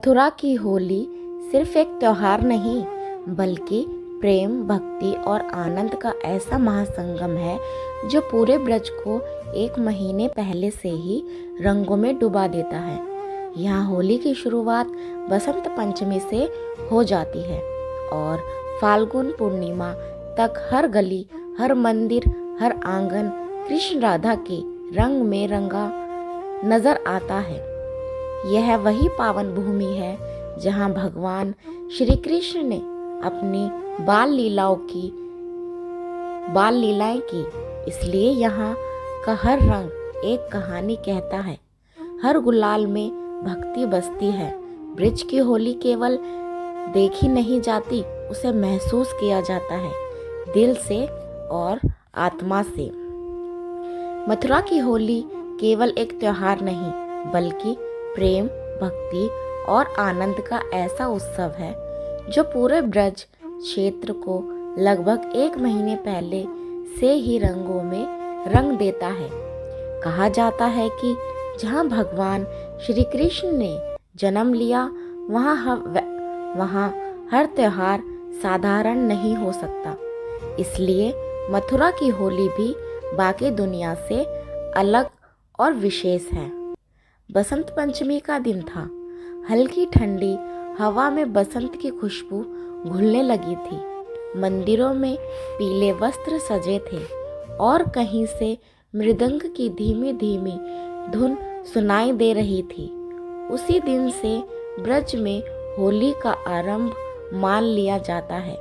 मथुरा की होली सिर्फ एक त्योहार नहीं बल्कि प्रेम, भक्ति और आनंद का ऐसा महासंगम है जो पूरे ब्रज को एक महीने पहले से ही रंगों में डुबा देता है। यहाँ होली की शुरुआत बसंत पंचमी से हो जाती है और फाल्गुन पूर्णिमा तक हर गली, हर मंदिर, हर आंगन कृष्ण राधा के रंग में रंगा नजर आता है। यह वही पावन भूमि है जहाँ भगवान श्री कृष्ण ने अपनी बाल लीलाएं की। इसलिए यहाँ का हर रंग एक कहानी कहता है, हर गुलाल में भक्ति बसती है। ब्रज की होली केवल देखी नहीं जाती, उसे महसूस किया जाता है दिल से और आत्मा से। मथुरा की होली केवल एक त्योहार नहीं बल्कि प्रेम, भक्ति और आनंद का ऐसा उत्सव है जो पूरे ब्रज क्षेत्र को लगभग एक महीने पहले से ही रंगों में रंग देता है। कहा जाता है कि जहाँ भगवान श्री कृष्ण ने जन्म लिया वहाँ हर त्योहार साधारण नहीं हो सकता। इसलिए मथुरा की होली भी बाकी दुनिया से अलग और विशेष है। बसंत पंचमी का दिन था। हल्की ठंडी हवा में बसंत की खुशबू घुलने लगी थी। मंदिरों में पीले वस्त्र सजे थे और कहीं से मृदंग की धीमी धीमी धुन सुनाई दे रही थी। उसी दिन से ब्रज में होली का आरंभ मान लिया जाता है।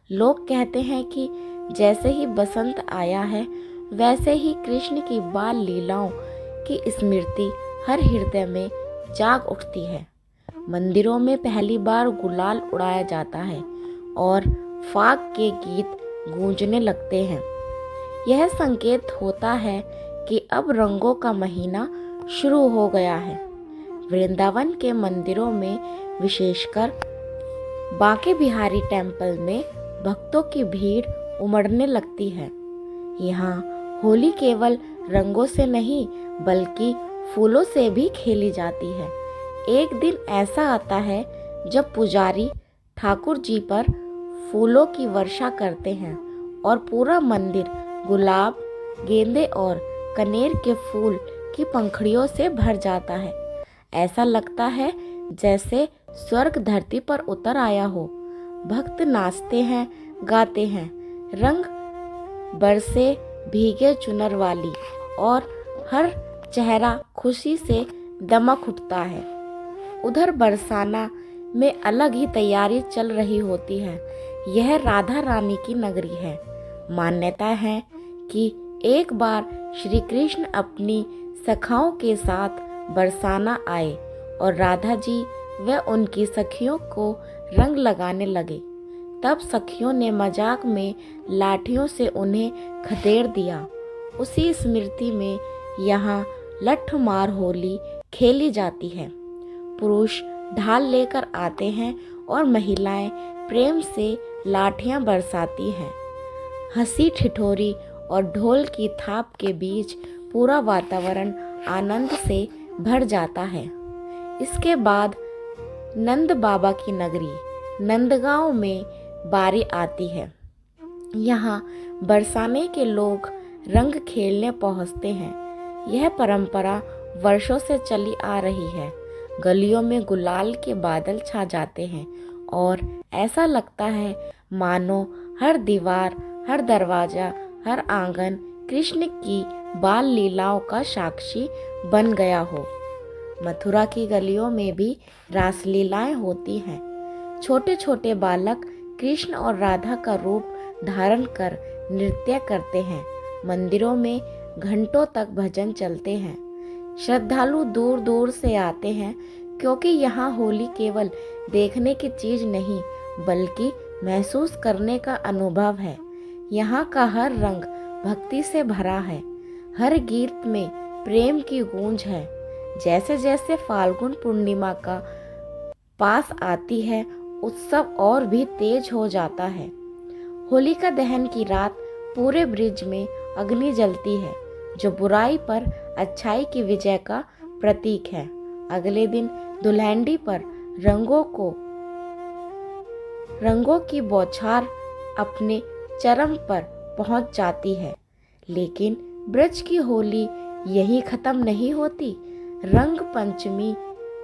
लोग कहते हैं कि जैसे ही बसंत आया है वैसे ही कृष्ण की बाल लीलाओं की स्मृति हर हृदय में जाग उठती है। मंदिरों में पहली बार गुलाल उड़ाया जाता है और फाग के गीत गूंजने लगते हैं। यह संकेत होता है कि अब रंगों का महीना शुरू हो गया है। वृंदावन के मंदिरों में, विशेषकर बांके बिहारी टेम्पल में भक्तों की भीड़ उमड़ने लगती है। यहाँ होली केवल रंगों से नहीं बल्कि फूलों से भी खेली जाती है। एक दिन ऐसा आता है जब पुजारी ठाकुर जी पर फूलों की वर्षा करते हैं और पूरा मंदिर गुलाब, गेंदे और कनेर के फूल की पंखुड़ियों से भर जाता है। ऐसा लगता है जैसे स्वर्ग धरती पर उतर आया हो। भक्त नाचते हैं, गाते हैं, रंग बरसे भीगे चुनर वाली और हर चेहरा खुशी से दमक उठता है। उधर बरसाना में अलग ही तैयारी चल रही होती है। यह राधा रानी की नगरी है। मान्यता है कि एक बार श्री कृष्ण अपनी सखाओं के साथ बरसाना आए और राधा जी व उनकी सखियों को रंग लगाने लगे। तब सखियों ने मजाक में लाठियों से उन्हें खदेड़ दिया। उसी स्मृति में यहाँ लठमार होली खेली जाती है। पुरुष ढाल लेकर आते हैं और महिलाएं प्रेम से लाठियां बरसाती हैं। हंसी ठिठोरी और ढोल की थाप के बीच पूरा वातावरण आनंद से भर जाता है। इसके बाद नंद बाबा की नगरी नंदगांव में बारी आती है। यहाँ बरसाने के लोग रंग खेलने पहुँचते हैं। यह परंपरा वर्षों से चली आ रही है। गलियों में गुलाल के बादल छा जाते हैं और ऐसा लगता है मानो हर दीवार, हर दरवाजा, हर आंगन कृष्ण की बाल लीलाओं का साक्षी बन गया हो। मथुरा की गलियों में भी रासलीलाएं होती हैं। छोटे छोटे बालक कृष्ण और राधा का रूप धारण कर नृत्य करते हैं। मंदिरों में घंटों तक भजन चलते हैं। श्रद्धालु दूर दूर से आते हैं क्योंकि यहाँ होली केवल देखने की चीज नहीं बल्कि महसूस करने का अनुभव है। यहाँ का हर रंग भक्ति से भरा है। हर गीत में प्रेम की गूंज है। जैसे जैसे फाल्गुन पूर्णिमा का पास आती है उत्सव और भी तेज हो जाता है। होलिका दहन की रात पूरे ब्रज में अग्नि जलती है जो बुराई पर अच्छाई की विजय का प्रतीक है। अगले दिन दुल्हनडी पर रंगों की बौछार अपने चरम पर पहुंच जाती है। लेकिन ब्रज की होली यही खत्म नहीं होती। रंग पंचमी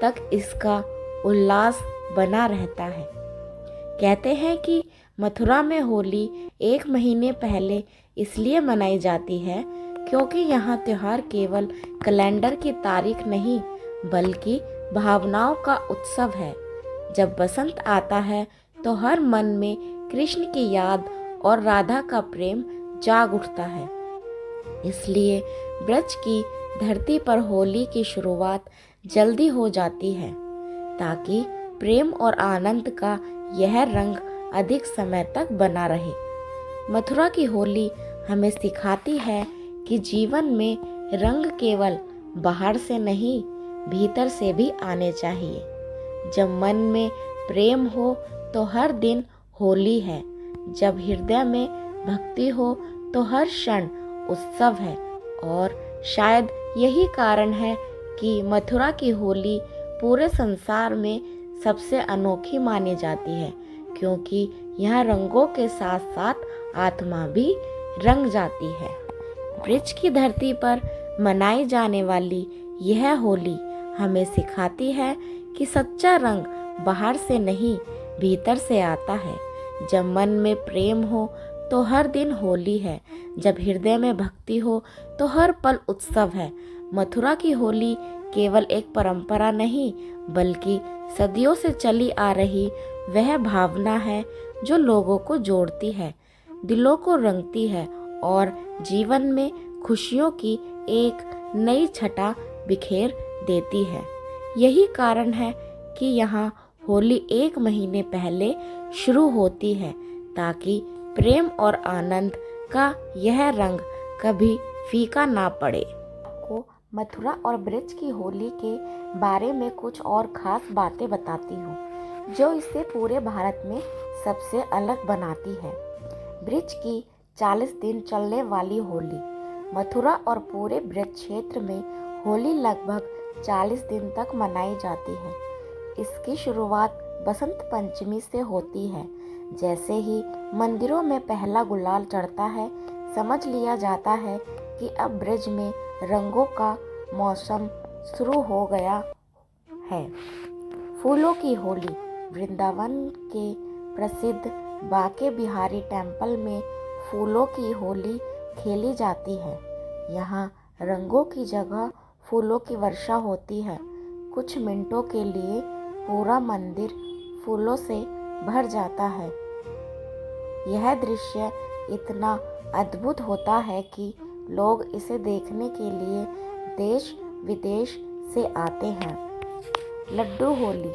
तक इसका उल्लास बना रहता है। कहते हैं कि मथुरा में होली 1 महीने पहले इसलिए मनाई जाती है क्योंकि यहाँ त्योहार केवल कैलेंडर की तारीख नहीं बल्कि भावनाओं का उत्सव है। जब बसंत आता है तो हर मन में कृष्ण की याद और राधा का प्रेम जाग उठता है। इसलिए ब्रज की धरती पर होली की शुरुआत जल्दी हो जाती है ताकि प्रेम और आनंद का यह रंग अधिक समय तक बना रहे। मथुरा की होली हमें सिखाती है कि जीवन में रंग केवल बाहर से नहीं भीतर से भी आने चाहिए। जब मन में प्रेम हो तो हर दिन होली है। जब हृदय में भक्ति हो तो हर क्षण उत्सव है। और शायद यही कारण है कि मथुरा की होली पूरे संसार में सबसे अनोखी मानी जाती है क्योंकि यहाँ रंगों के साथ साथ आत्मा भी रंग जाती है। ब्रज की धरती पर मनाई जाने वाली यह होली हमें सिखाती है कि सच्चा रंग बाहर से नहीं भीतर से आता है। जब मन में प्रेम हो तो हर दिन होली है। जब हृदय में भक्ति हो तो हर पल उत्सव है। मथुरा की होली केवल एक परंपरा नहीं बल्कि सदियों से चली आ रही वह भावना है जो लोगों को जोड़ती है, दिलों को रंगती है और जीवन में खुशियों की एक नई छटा बिखेर देती है। यही कारण है कि यहाँ होली 1 महीने पहले शुरू होती है ताकि प्रेम और आनंद का यह रंग कभी फीका ना पड़े। आपको मथुरा और ब्रज की होली के बारे में कुछ और खास बातें बताती हूँ जो इसे पूरे भारत में सबसे अलग बनाती है। ब्रज की 40 दिन चलने वाली होली। मथुरा और पूरे ब्रज क्षेत्र में होली लगभग 40 दिन तक मनाई जाती है। इसकी शुरुआत बसंत पंचमी से होती है। जैसे ही मंदिरों में पहला गुलाल चढ़ता है समझ लिया जाता है कि अब ब्रज में रंगों का मौसम शुरू हो गया है। फूलों की होली। वृंदावन के प्रसिद्ध बांके बिहारी टेम्पल में फूलों की होली खेली जाती है। यहाँ रंगों की जगह फूलों की वर्षा होती है। कुछ मिनटों के लिए पूरा मंदिर फूलों से भर जाता है। यह दृश्य इतना अद्भुत होता है कि लोग इसे देखने के लिए देश विदेश से आते हैं। लड्डू होली।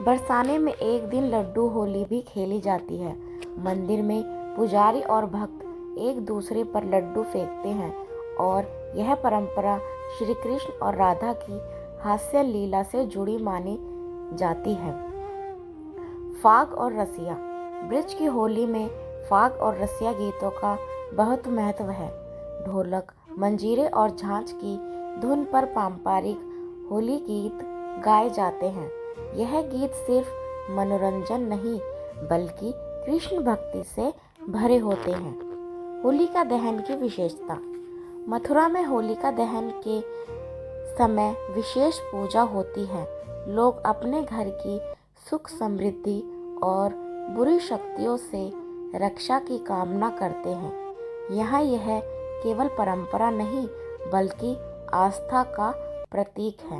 बरसाने में एक दिन लड्डू होली भी खेली जाती है। मंदिर में पुजारी और भक्त एक दूसरे पर लड्डू फेंकते हैं और यह परंपरा श्री कृष्ण और राधा की हास्य लीला से जुड़ी मानी जाती है। फाग और रसिया। ब्रज की होली में फाग और रसिया गीतों का बहुत महत्व है। ढोलक, मंजीरे और झांझ की धुन पर पारंपरिक होली गीत गाए जाते हैं। यह गीत सिर्फ मनोरंजन नहीं बल्कि कृष्ण भक्ति से भरे होते हैं। होलिका दहन की विशेषता। मथुरा में होलिका दहन के समय विशेष पूजा होती है। लोग अपने घर की सुख समृद्धि और बुरी शक्तियों से रक्षा की कामना करते हैं। यहाँ यह केवल परंपरा नहीं बल्कि आस्था का प्रतीक है।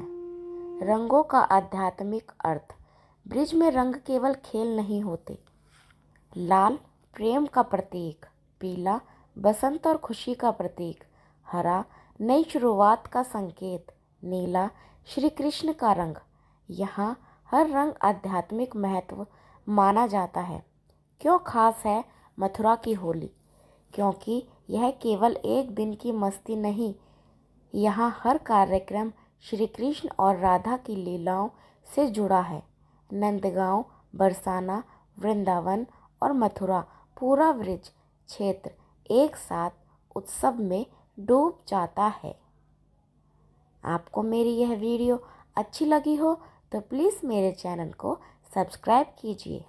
रंगों का आध्यात्मिक अर्थ। ब्रज में रंग केवल खेल नहीं होते। लाल प्रेम का प्रतीक, पीला बसंत और खुशी का प्रतीक, हरा नई शुरुआत का संकेत, नीला श्री कृष्ण का रंग। यहाँ हर रंग आध्यात्मिक महत्व माना जाता है। क्यों खास है मथुरा की होली? क्योंकि यह केवल एक दिन की मस्ती नहीं, यहाँ हर कार्यक्रम श्री कृष्ण और राधा की लीलाओं से जुड़ा है। नंदगांव, बरसाना, वृंदावन और मथुरा, पूरा ब्रज क्षेत्र एक साथ उत्सव में डूब जाता है। आपको मेरी यह वीडियो अच्छी लगी हो तो प्लीज़ मेरे चैनल को सब्सक्राइब कीजिए।